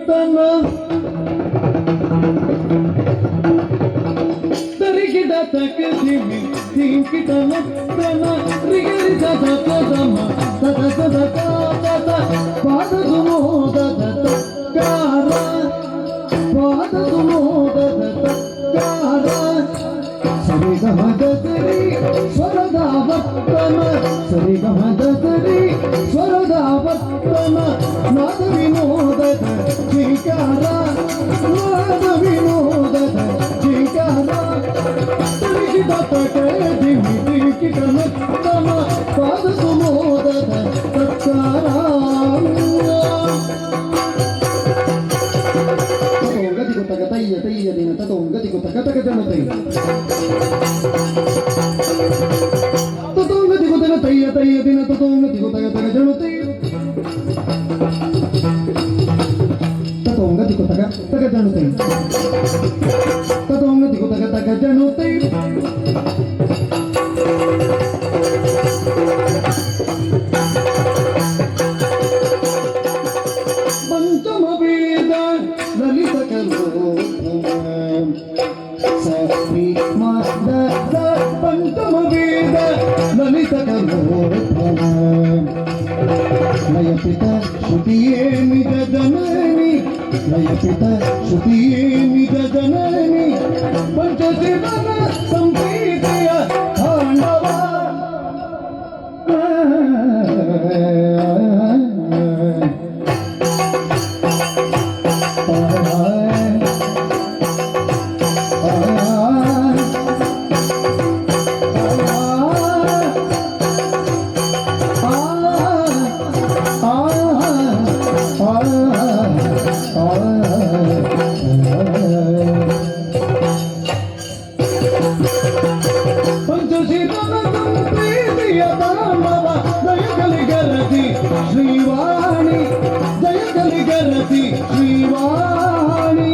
ತನ ತರಿಗಿಡ ತಕದಿಮಿ ತಿಂಕಿಟನ ತನ ರಿಗರಿ ದದ ದಮ ದದ ದದ ದದ ಪಾದದು ಮೋದದ ಕಾರ ಪಾದದು ಮೋದದ ಕಾರ ಸರಿಗಮದ ಸರಿ ಸ್ವರದ ವರ್ತನ ಸರಿಗಮದ ಸರಿ ಸ್ವರದ ವರ್ತನ ನಾದ ವಿನೋದದ ಜಿಂಕಾರ ನಾದ ವಿನೋದದ ಜಿಂಕಾರ ತರಿಗಿದ ತಕೆ ದಿಮಿ ತಿಂಕಿಟನ ತನ ಪಾದ ಸುಮೋದದ ತತ್ಕಾರ ತಯ್ಯ ತಯ್ಯ ದಿನ ತತೋಂಗತಿಗೂ ತಕ ತಕ ಜನತೈ ತತೋಂಗತಿಗೂ ತಕ ತಯ್ಯ ತಯ್ಯ ದಿನ ತತೋಂಗತಿಗೂ ತಕ ತಕ ಜನತೈ ತತೋಂಗತಿಗೂ ತಕ ತಕ ಜನತೈ ತತೋಂಗತಿಗೂ ತಕ ತಕ ಜನತೈ ಪಂಚಮ ವೇದ ಲಲಿತ ಸರಿ ಮಾದ ಪಂಚಮ ವೇದ ಲಲಿತ ಲಯ ಪಿತ ಶ್ರುತಿಯೇ ನಿಜ ಜನನಿ ಲಯ ಪಿತ ಶ್ರುತಿಯೇ ನಿಜ ಜನನಿ ಪಂಚಶಿವನ ಸಂಪ್ರೀತಿಯ ತಾಂಡವ ಶ್ರೀವಾಣಿ ಜಯಗಲಿ ಗರತಿ ಶ್ರೀವಾಣಿ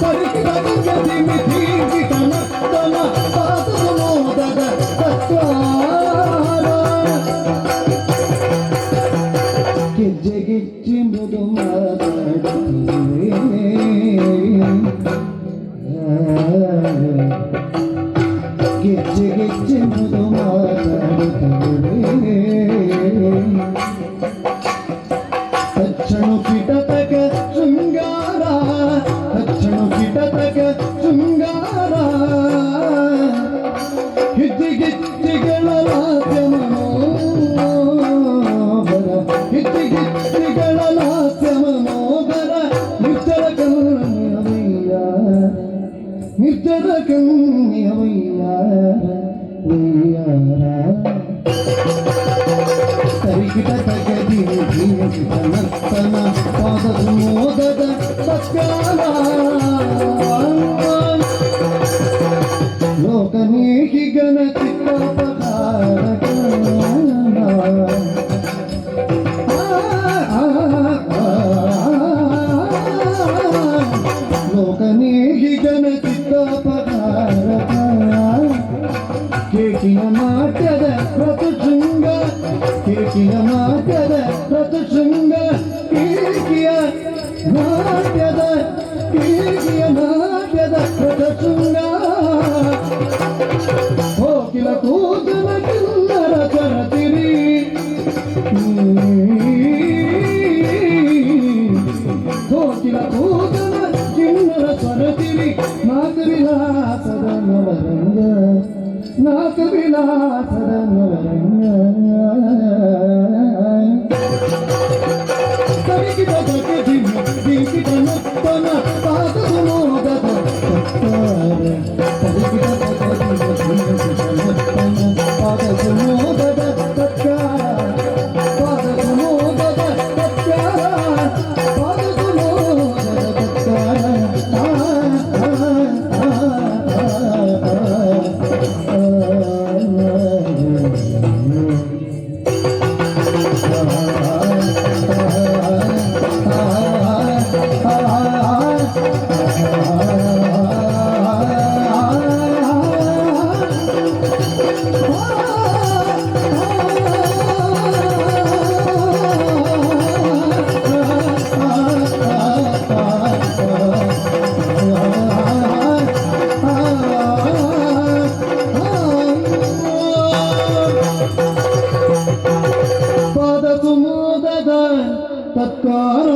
ಪರಿಕಿ ಮಿಥಿ ಕಿಟನ ತನ ಪಾದಮೋದದ ತತ್ವಾರ ಗೆಜ್ಜೆ ಗೆಜ್ಜೆ ಮೃದು ಮಾತಾಡುತ್ತೇನೆ ಗೆಜ್ಜೆ ಗೆಜ್ಜೆ ಮೃದು ಮಾತಾಡುತ್ತೇನೆ ತಕ್ಷಣ ಕಿಟತಕ ಶೃಂಗಾರ ತಕ್ಷಣ ಕಿಟತಕ ಶೃಂಗಾರ ಹಿತ್ತಿಗಿತ್ತಿಗಳ ಲಾಸ್ಯ ಮನೋಬರ ಹಿತ್ತಿಗಿತ್ತಿಗಳ ಲಾಸ್ಯ ಮನೋಬರ ನಿರ್ಜರ ಕನ್ಯವಯ್ಯ ನಿರ್ಜರ ಕನ್ಯವಯ್ಯ ತರಿಗಿಟ ತಗದಿ ನರ್ತನ ಪಾದ ಸುಮೋದದ ಸತ್ಯಾಲ ಲೋಕನೇಹಿ ಗಣ ಚಿತ್ತಪಕಾರಕ ಲೋಕನೇಹಿ ಗಣ ಚಿತ್ತಪಕಾರಕ ಕೇಕಿಯ ನಾಟ್ಯದ ಪ್ರತಿಶೃಂಗ ಕೇಕಿಯ ನಾಟ್ಯದ ಪ್ರತಿಶೃಂಗ ಕೇಕಿಯ ನಾಟ್ಯದ ಪ್ರತಿಶೃಂಗ ಹೋಗಿಲ ಕೂದಲ ಕಿನ್ನರ ಚರತಿರಿ ಹೋಗಿಲ ಕೂದಲ ಕಿನ್ನರ ಸ್ವರತಿರಿ ನಾಕ ವಿಲಾಸದ ನವರಂಗ ನಾಕ ವಿಲಾಸದ ನವರಂಗ ತರಿಗಿದ ತಗೆ ದಿಮಿ ದಿಗಿದ ನರ್ತನ ಪಾದ ಸುಮೋದದ ತತ್ವಾರ ತರಿಗಿದ ತಗೆ ದಿಮಿ ದಿಗಿದ ನರ್ತನ ಪಾದ ಸುಮೋದದ ತತ್ವಾರ ಪಾದ ಸುಮೋದದ ತತ್ವಾರ ಪಾದ ಸುಮೋದದ ತತ್ವಾರ ತತ್ಕಾರ